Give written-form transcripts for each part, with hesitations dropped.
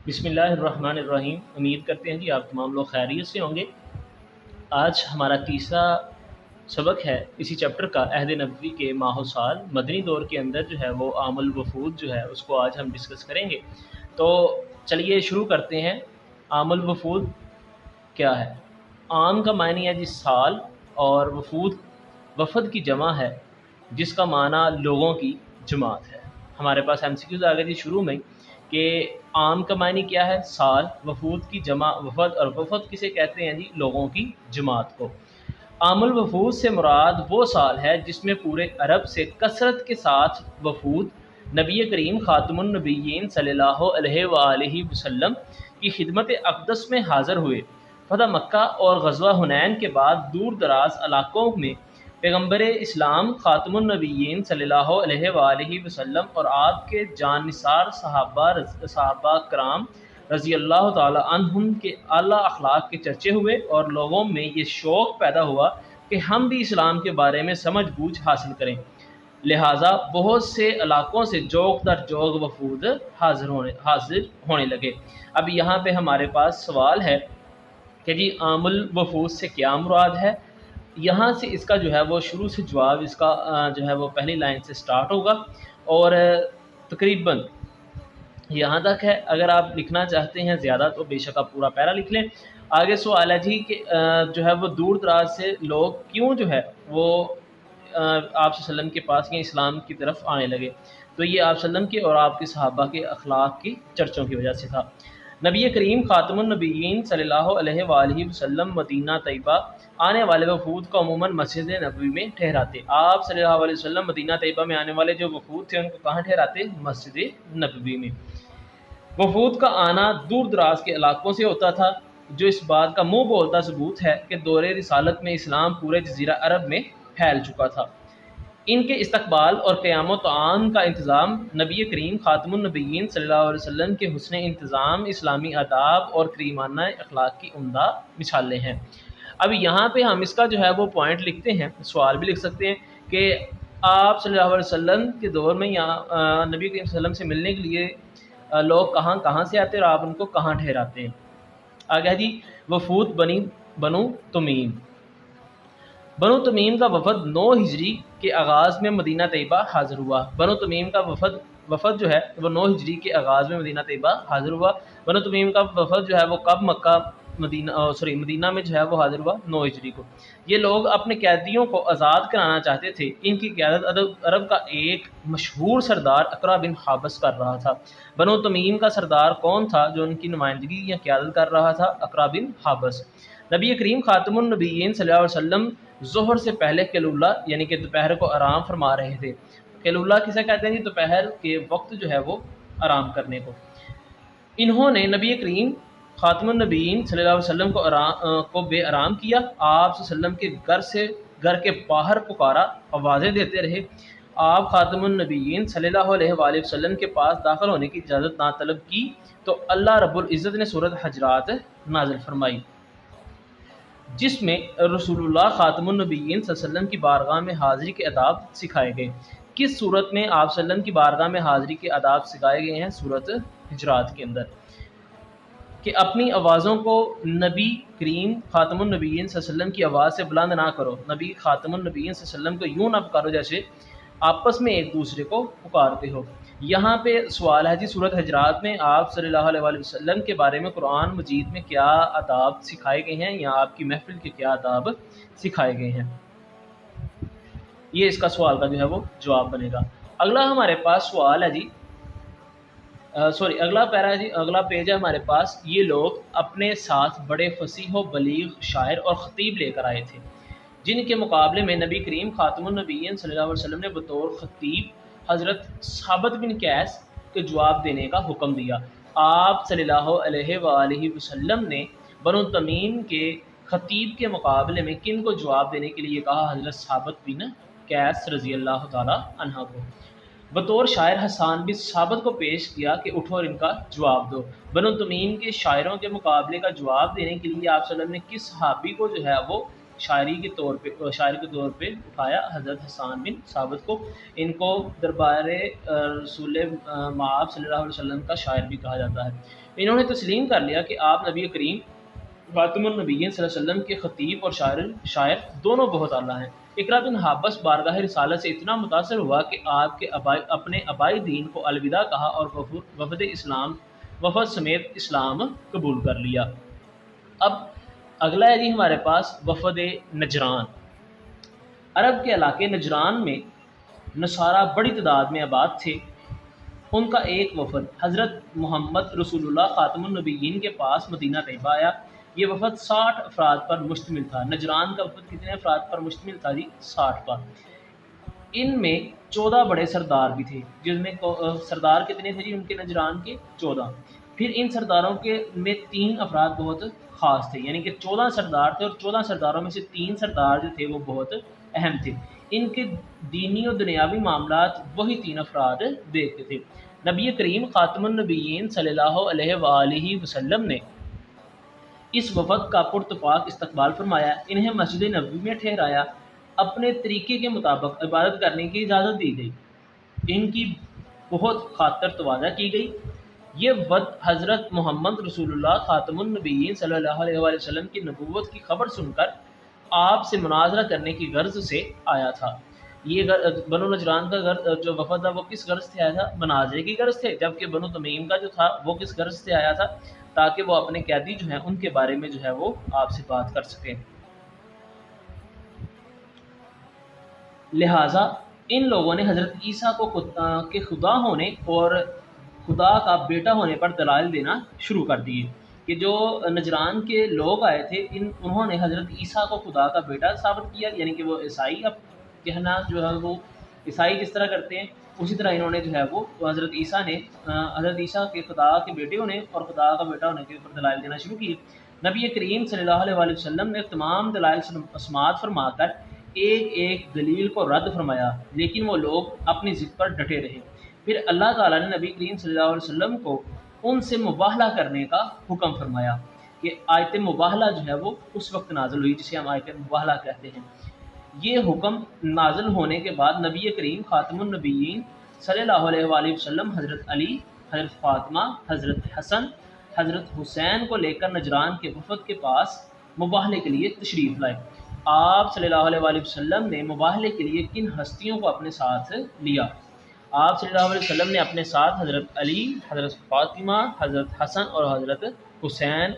بسم اللہ الرحمن الرحیم۔ امید کرتے ہیں جی آپ تمام لوگ خیریت سے ہوں گے۔ آج ہمارا تیسرا سبق ہے اسی چیپٹر کا، عہد نبوی کے ماہ و سال مدنی دور کے اندر جو ہے وہ عام الوفود جو ہے اس کو آج ہم ڈسکس کریں گے۔ تو چلیے شروع کرتے ہیں۔ عام الوفود کیا ہے؟ عام کا معنی ہے جی سال، اور وفود وفد کی جمع ہے جس کا معنی لوگوں کی جماعت ہے۔ ہمارے پاس ایم سی کیوز آ گئے جی شروع میں کہ عام کا معنی کیا ہے؟ سال، وفود کی جمع وفد، اور وفد کسے کہتے ہیں جی؟ لوگوں کی جماعت کو۔ عام الوفود سے مراد وہ سال ہے جس میں پورے عرب سے کثرت کے ساتھ وفود نبی کریم خاتم النبیین صلی اللہ علیہ وآلہ وسلم کی خدمت اقدس میں حاضر ہوئے۔ فتح مکہ اور غزوہ حنین کے بعد دور دراز علاقوں میں پیغمبر اسلام خاتم النبیین صلی اللہ علیہ وآلہ وسلم اور آپ کے جان نثار صحابہ کرام رضی اللہ تعالی عنہم کے اعلیٰ اخلاق کے چرچے ہوئے، اور لوگوں میں یہ شوق پیدا ہوا کہ ہم بھی اسلام کے بارے میں سمجھ بوجھ حاصل کریں۔ لہٰذا بہت سے علاقوں سے جوگ در جوگ وفود حاضر ہونے لگے۔ اب یہاں پہ ہمارے پاس سوال ہے کہ جی عام الوفود سے کیا مراد ہے؟ یہاں سے اس کا جو ہے وہ شروع سے جواب اس کا جو ہے وہ پہلی لائن سے سٹارٹ ہوگا، اور تقریباً یہاں تک ہے۔ اگر آپ لکھنا چاہتے ہیں زیادہ تو بے شک آپ پورا پیرا لکھ لیں۔ آگے سوال ہے جی کہ جو ہے وہ دور دراز سے لوگ کیوں جو ہے وہ آپ صلی اللہ علیہ وسلم کے پاس یا اسلام کی طرف آنے لگے؟ تو یہ آپ صلی اللہ علیہ وسلم کے اور آپ کے صحابہ کے اخلاق کی چرچوں کی وجہ سے تھا۔ نبی کریم خاتم النبیین صلی اللہ علیہ وآلہ وسلم مدینہ طیبہ آنے والے وفود کو عموماً مسجد نبوی میں ٹھہراتے۔ آپ صلی اللہ علیہ وسلم مدینہ طیبہ میں آنے والے جو وفود تھے ان کو کہاں ٹھہراتے؟ مسجد نبوی میں۔ وفود کا آنا دور دراز کے علاقوں سے ہوتا تھا، جو اس بات کا منہ بولتا ثبوت ہے کہ دور رسالت میں اسلام پورے جزیرہ عرب میں پھیل چکا تھا۔ ان کے استقبال اور قیام و طعام کا انتظام نبی کریم خاتم النبیین صلی اللہ علیہ وسلم کے حسن انتظام، اسلامی آداب اور کریمانہ اخلاق کی عمدہ مثالیں ہیں۔ اب یہاں پہ ہم اس کا جو ہے وہ پوائنٹ لکھتے ہیں، سوال بھی لکھ سکتے ہیں کہ آپ صلی اللہ علیہ وسلم کے دور میں یہاں نبی کریم صلی اللہ علیہ وسلم سے ملنے کے لیے لوگ کہاں سے آتے اور آپ ان کو کہاں ٹھہراتے ہیں؟ آگے جی وفود بنو تمیم۔ بنو تمیم کا وفد 9 ہجری کے آغاز میں مدینہ طیبہ حاضر ہوا۔ بنو تمیم کا وفد جو ہے وہ 9 ہجری کے آغاز میں مدینہ طیبہ حاضر ہوا۔ بنو تمیم کا وفد جو ہے وہ کب مدینہ میں جو ہے وہ حاضر ہوا؟ 9 ہجری کو۔ یہ لوگ اپنے قیدیوں کو آزاد کرانا چاہتے تھے۔ ان کی قیادت عرب کا ایک مشہور سردار اقرا بن حابس کر رہا تھا۔ بنو تمیم کا سردار کون تھا جو ان کی نمائندگی یا قیادت کر رہا تھا؟ اقرا بن حابس۔ نبی کریم خاتم النبیین صلی اللہ علیہ وسلم ظہر سے پہلے قیلولہ یعنی کہ دوپہر کو آرام فرما رہے تھے۔ قیلولہ کسے کہتے ہیں جی؟ دوپہر کے وقت جو ہے وہ آرام کرنے کو۔ انہوں نے نبی کریم خاتم النبیین صلی اللہ علیہ وسلم کو بے آرام کیا۔ آپ صلی اللہ علیہ وسلم کے گھر کے باہر پکارا، آوازیں دیتے رہے۔ آپ خاتم النبیین صلی اللہ علیہ وآلہ وسلم کے پاس داخل ہونے کی اجازت نہ طلب کی تو اللہ رب العزت نے سورۃ حجرات نازل فرمائی، جس میں رسول اللہ خاتم النبیین صلی اللہ علیہ وسلم کی بارگاہ میں حاضری کے آداب سکھائے گئے۔ کس صورت میں آپ صلی اللہ علیہ وسلم کی بارگاہ میں حاضری کے آداب سکھائے گئے ہیں؟ سورۃ حجرات کے اندر، کہ اپنی آوازوں کو نبی کریم خاتم النبیین صلی اللہ علیہ وسلم کی آواز سے بلند نہ کرو۔ نبی خاتم النبیین صلی اللہ علیہ وسلم کو یوں نہ پکارو جیسے آپس میں ایک دوسرے کو پکارتے ہو۔ یہاں پہ سوال ہے جی سورۃ حجرات میں آپ صلی اللہ علیہ وآلہ وسلم کے بارے میں قرآن مجید میں کیا آداب سکھائے گئے ہیں، یا آپ کی محفل کے کیا آداب سکھائے گئے ہیں؟ یہ اس کا سوال کا جو ہے وہ جواب بنے گا۔ اگلا ہمارے پاس سوال ہے جی اگلا پیج ہے ہمارے پاس۔ یہ لوگ اپنے ساتھ بڑے فصیح و بلیغ شاعر اور خطیب لے کر آئے تھے، جن کے مقابلے میں نبی کریم خاتم النبیین صلی اللہ علیہ وسلم نے بطور خطیب حضرت ثابت بن قیس کے جواب دینے کا حکم دیا۔ آپ صلی اللہ علیہ وآلہ وسلم نے بنو تمیم کے خطیب کے مقابلے میں کن کو جواب دینے کے لیے کہا؟ حضرت ثابت بن قیس رضی اللہ تعالی عنہ کو۔ بطور شاعر حسان بن ثابت کو پیش کیا کہ اٹھو اور ان کا جواب دو۔ بنو تمیم کے شاعروں کے مقابلے کا جواب دینے کے لیے آپ صلی اللہ علیہ وسلم نے کس صحابی کو جو ہے وہ شاعر کے طور پہ اٹھایا حضرت حسان بن ثابت کو. ان کو دربار رسول مآب صلی اللہ علیہ وسلم کا شاعر بھی کہا جاتا ہے. انہوں نے تسلیم کر لیا کہ آپ نبی کریم خاتم النبیین صلی اللہ علیہ وسلم کے خطیب اور شاعر دونوں بہت اعلیٰ ہیں. اقرا بن حابس بارگاہ رسالت سے اتنا متاثر ہوا کہ آپ کے اپنے آبائی دین کو الوداع کہا اور وفد سمیت اسلام قبول کر لیا. اب اگلا ہے جی ہمارے پاس وفد نجران. عرب کے علاقے نجران میں نصارہ بڑی تعداد میں آباد تھے. ان کا ایک وفد حضرت محمد رسول اللہ خاتم النبیین کے پاس مدینہ طیبہ آیا. یہ وفد 60 افراد پر مشتمل تھا. نجران کا وفد کتنے افراد پر مشتمل تھا جی؟ 60 پر. ان میں 14 بڑے سردار بھی تھے، جس میں سردار کتنے تھے جی ان کے نجران کے؟ 14. پھر ان سرداروں کے میں 3 افراد بہت خاص تھے، یعنی کہ 14 سردار تھے اور 14 سرداروں میں سے 3 سردار جو تھے وہ بہت اہم تھے. ان کے دینی اور دنیاوی معاملات وہی 3 افراد دیکھتے تھے. نبی کریم خاتم النبیین صلی اللہ علیہ وآلہ وسلم نے اس وفد کا پرتپاک استقبال فرمایا، انہیں مسجد نبوی میں ٹھہرایا، اپنے طریقے کے مطابق عبادت کرنے کی اجازت دی گئی، ان کی بہت خاطر تواضع کی گئی. یہ وفد حضرت محمد رسول اللہ خاتم النبیین صلی اللہ علیہ وآلہ وسلم کی نبوت کی خبر سن کر آپ سے مناظرہ کرنے کی غرض سے آیا تھا. یہ بنو نجران کا جو وفد تھا وہ کس غرض سے آیا تھا؟ مناظرے کی غرض سے. جبکہ بنو تمیم کا جو تھا وہ کس غرض سے آیا تھا؟ تاکہ وہ اپنے قیدی جو ہیں ان کے بارے میں جو ہے وہ آپ سے بات کر سکیں. لہٰذا ان لوگوں نے حضرت عیسیٰ کو کے خدا ہونے اور خدا کا بیٹا ہونے پر دلائل دینا شروع کر دیے. کہ جو نجران کے لوگ آئے تھے انہوں نے حضرت عیسیٰ کو خدا کا بیٹا ثابت کیا، یعنی کہ وہ عیسائی اب کہنا جو ہے وہ عیسائی جس طرح کرتے ہیں اسی طرح انہوں نے جو ہے وہ حضرت عیسیٰ کے خدا کے بیٹے ہونے اور خدا کا بیٹا ہونے کے اوپر دلائل دینا شروع کیے. نبی کریم صلی اللہ علیہ وآلہ وسلم نے تمام دلائل سماعت فرما کر ایک ایک دلیل کو رد فرمایا، لیکن وہ لوگ اپنی ضد پر ڈٹے رہے. پھر اللہ تعالیٰ نے نبی کریم صلی اللہ علیہ وسلم کو ان سے مباہلہ کرنے کا حکم فرمایا. کہ آیت مباہلہ جو ہے وہ اس وقت نازل ہوئی جسے ہم آیت مباہلہ کہتے ہیں. یہ حکم نازل ہونے کے بعد نبی کریم خاتم النبیین صلی اللہ علیہ وآلہ وسلم حضرت علی، حضرت فاطمہ، حضرت حسن، حضرت حسین کو لے کر نجران کے وفد کے پاس مباہلے کے لیے تشریف لائے. آپ صلی اللہ علیہ وآلہ وسلم نے مباہلے کے لیے کن ہستیوں کو اپنے ساتھ لیا؟ آپ صلی اللہ علیہ وسلم نے اپنے ساتھ حضرت علی، حضرت فاطمہ، حضرت حسن اور حضرت حسین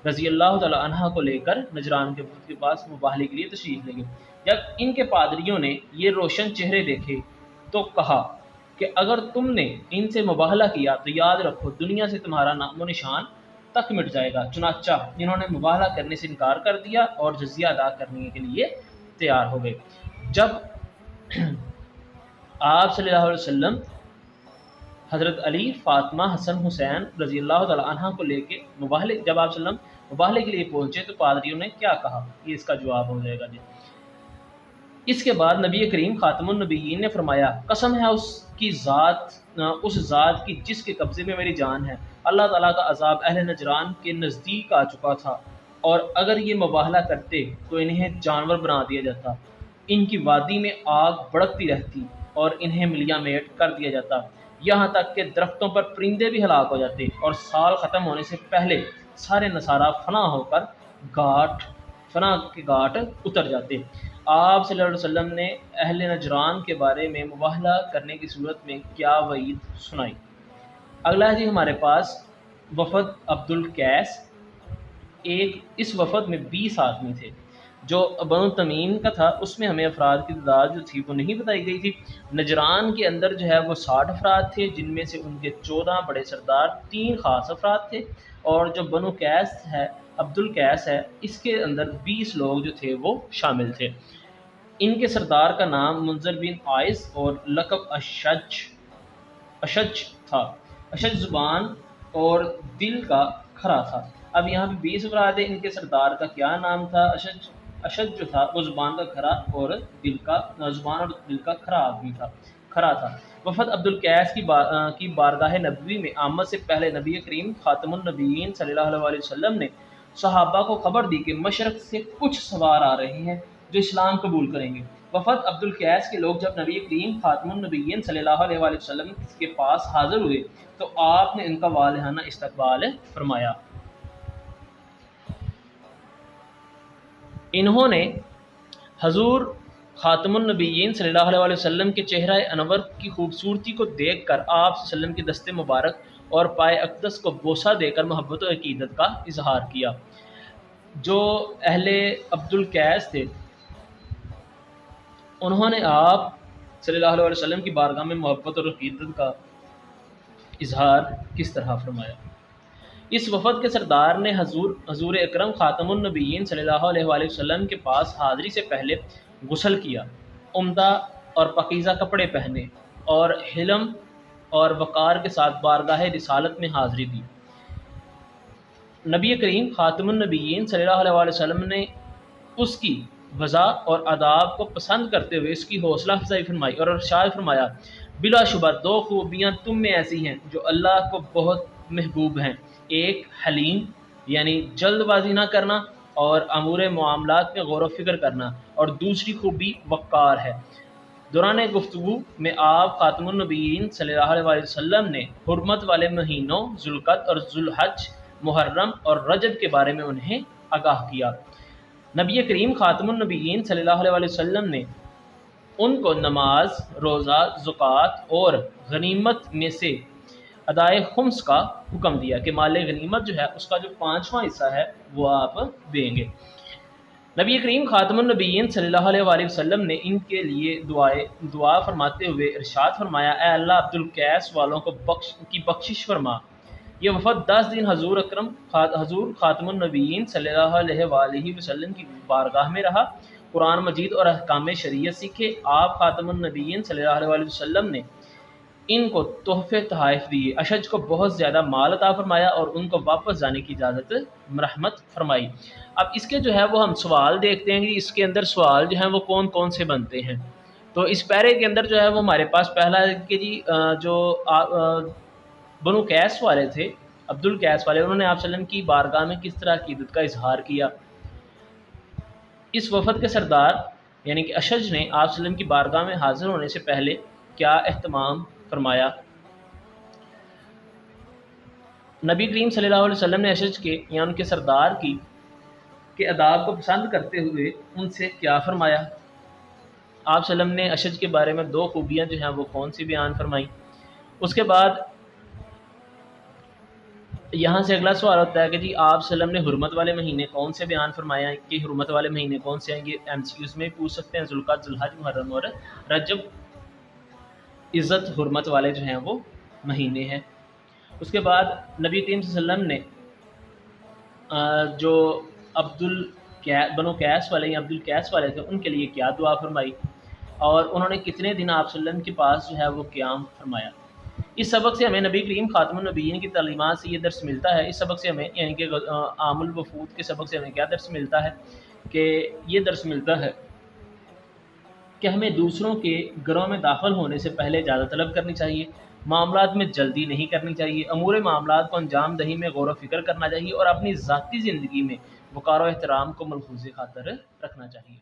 رضی اللہ تعالی عنہ کو لے کر نجران کے وفد کے پاس مباہلے کے لیے تشریف لے گئے. جب ان کے پادریوں نے یہ روشن چہرے دیکھے تو کہا کہ اگر تم نے ان سے مباہلہ کیا تو یاد رکھو دنیا سے تمہارا نام و نشان تک مٹ جائے گا. چنانچہ انہوں نے مباہلہ کرنے سے انکار کر دیا اور جزیہ ادا کرنے کے لیے تیار ہو گئے. جب آپ صلی اللہ علیہ وسلم حضرت علی، فاطمہ، حسن، حسین رضی اللہ تعالی عنہ کو لے کے جب آپ صلی اللہ علیہ وسلم مباہلے کے لیے پہنچے تو پادریوں نے کیا کہا؟ یہ اس کا جواب ہو جائے گا جی. اس کے بعد نبی کریم خاتم النبیین نے فرمایا، قسم ہے اس ذات کی جس کے قبضے میں میری جان ہے، اللہ تعالیٰ کا عذاب اہل نجران کے نزدیک آ چکا تھا، اور اگر یہ مباہلہ کرتے تو انہیں جانور بنا دیا جاتا، ان کی وادی میں آگ بڑکتی رہتی اور انہیں ملیاں میٹ کر دیا جاتا، یہاں تک کہ درختوں پر پرندے بھی ہلاک ہو جاتے، اور سال ختم ہونے سے پہلے سارے نصارہ فنا ہو کر فنا کے گھاٹ اتر جاتے. آپ صلی اللہ علیہ وسلم نے اہل نجران کے بارے میں مباہلہ کرنے کی صورت میں کیا وعید سنائی؟ اگلا ہے جی ہمارے پاس وفد عبد القیس. اس وفد میں 20 آدمی تھے. جو بنو تمیم کا تھا اس میں ہمیں افراد کی تعداد جو تھی وہ نہیں بتائی گئی تھی. نجران کے اندر جو ہے وہ 60 افراد تھے، جن میں سے ان کے 14 بڑے سردار، 3 خاص افراد تھے، اور جو بنو قیس ہے، عبد القیس ہے، اس کے اندر 20 لوگ جو تھے وہ شامل تھے. ان کے سردار کا نام منذر بن عائز اور لقب اشج تھا. اشج زبان اور دل کا کھرا تھا. اب یہاں پہ 20 افراد ہیں، ان کے سردار کا کیا نام تھا؟ اشج جو تھا وہ زبان کا کھرا اور زبان اور دل کا کھرا آدمی کھرا تھا. وفد عبد القیس کی بارگاہ نبوی میں آمد سے پہلے نبی کریم خاتم النبیین صلی اللہ علیہ وسلم نے صحابہ کو خبر دی کہ مشرق سے کچھ سوار آ رہے ہیں جو اسلام قبول کریں گے۔ وفد عبد القیس کے لوگ جب نبی کریم خاتم النبیین صلی اللہ علیہ وآلہ وسلم کے پاس حاضر ہوئے تو آپ نے ان کا والہانہ استقبال فرمایا۔ انہوں نے حضور خاتم النبیین صلی اللہ علیہ وآلہ وسلم کے چہرہ انور کی خوبصورتی کو دیکھ کر آپ صلی اللہ علیہ وسلم کے دست مبارک اور پائے اقدس کو بوسہ دے کر محبت و عقیدت کا اظہار کیا۔ جو اہل عبد القیس تھے انہوں نے آپ صلی اللہ علیہ وسلم کی بارگاہ میں محبت اور عقیدت کا اظہار کس طرح فرمایا؟ اس وفد کے سردار نے حضور اکرم خاتم النبیین صلی اللہ علیہ وآلہ وسلم کے پاس حاضری سے پہلے غسل کیا، عمدہ اور پاکیزہ کپڑے پہنے اور حلم اور وقار کے ساتھ بارگاہ رسالت میں حاضری دی۔ نبی کریم خاتم النبیین صلی اللہ علیہ وآلہ وسلم نے اس کی وضع اور آداب کو پسند کرتے ہوئے اس کی حوصلہ افزائی فرمائی اور ارشاد فرمایا، بلا شبہ دو خوبیاں تم میں ایسی ہیں جو اللہ کو بہت محبوب ہیں، ایک حلیم یعنی جلد بازی نہ کرنا اور امور معاملات میں غور و فکر کرنا، اور دوسری خوبی وقار ہے۔ دوران گفتگو میں آپ خاتم النبیین صلی اللہ علیہ وسلم نے حرمت والے مہینوں ذوالقعدہ اور ذوالحج، محرم اور رجب کے بارے میں انہیں آگاہ کیا۔ نبی کریم خاتم النبیین صلی اللہ علیہ وسلم نے ان کو نماز، روزہ، زکوٰۃ اور غنیمت میں سے ادائے خمس کا حکم دیا کہ مال غنیمت جو ہے اس کا جو 5واں حصہ ہے وہ آپ دیں گے۔ نبی کریم خاتم النبیین صلی اللہ علیہ وآلہ وسلم نے ان کے لیے دعا فرماتے ہوئے ارشاد فرمایا، اے اللہ عبد القیس والوں کو کی بخشش فرما۔ یہ وفد 10 دن حضور خاتم النبیین صلی اللہ علیہ وآلہ وسلم کی بارگاہ میں رہا، قرآن مجید اور احکام شریعت سیکھے۔ آپ خاتم النبیین صلی اللہ علیہ وآلہ وسلم نے ان کو تحفے تحائف دیے، اشج کو بہت زیادہ مال عطا فرمایا اور ان کو واپس جانے کی اجازت مرحمت فرمائی۔ اب اس کے جو ہے وہ ہم سوال دیکھتے ہیں کہ اس کے اندر سوال جو ہیں وہ کون کون سے بنتے ہیں۔ تو اس پیرے کے اندر جو ہے وہ ہمارے پاس پہلا ہے کہ جی جو بنو قیس والے تھے، عبد القیس والے، انہوں نے آپ صلی اللہ علیہ وسلم کی بارگاہ میں کس طرح عقیدت کا اظہار کیا۔ اس وفد کے سردار یعنی کہ اشج نے آپ صلی اللہ علیہ وسلم کی بارگاہ میں حاضر ہونے سے پہلے کیا اہتمام فرمایا؟ نبی کریم صلی اللہ علیہ وسلم نے اشج کے یا ان کے سردار کی کے آداب کو پسند کرتے ہوئے ان سے کیا فرمایا؟ آپ صلی اللہ علیہ وسلم نے اشج کے بارے میں 2 خوبیاں جو ہیں وہ کون سی بیان فرمائی؟ اس کے بعد یہاں سے اگلا سوال ہوتا ہے کہ جی آپ صلی اللہ علیہ وسلم نے حرمت والے مہینے کون سے بیان فرمایا کہ حرمت والے مہینے کون سے ہیں؟ یہ MCQs میں پوچھ سکتے ہیں، ذوالقعدہ، ذوالحج، محرم اور رجب عزت حرمت والے جو ہیں وہ مہینے ہیں۔ اس کے بعد نبی کریم صلی اللہ علیہ وسلم نے جو بنو قیس والے یا عبد القیس والے تھے ان کے لیے کیا دعا فرمائی، اور انہوں نے کتنے دن آپ صلی اللہ علیہ وسلم کے پاس جو ہے وہ قیام فرمایا۔ اس سبق سے ہمیں نبی کریم خاتم النبیین کی تعلیمات سے یہ درس ملتا ہے، اس سبق سے ہمیں یعنی کہ عام الوفود کے سبق سے ہمیں کیا درس ملتا ہے کہ یہ درس ملتا ہے کہ ہمیں دوسروں کے گھروں میں داخل ہونے سے پہلے اجازت طلب کرنی چاہیے، معاملات میں جلدی نہیں کرنی چاہیے، امور معاملات کو انجام دہی میں غور و فکر کرنا چاہیے، اور اپنی ذاتی زندگی میں وقار و احترام کو ملحوظ خاطر رکھنا چاہیے۔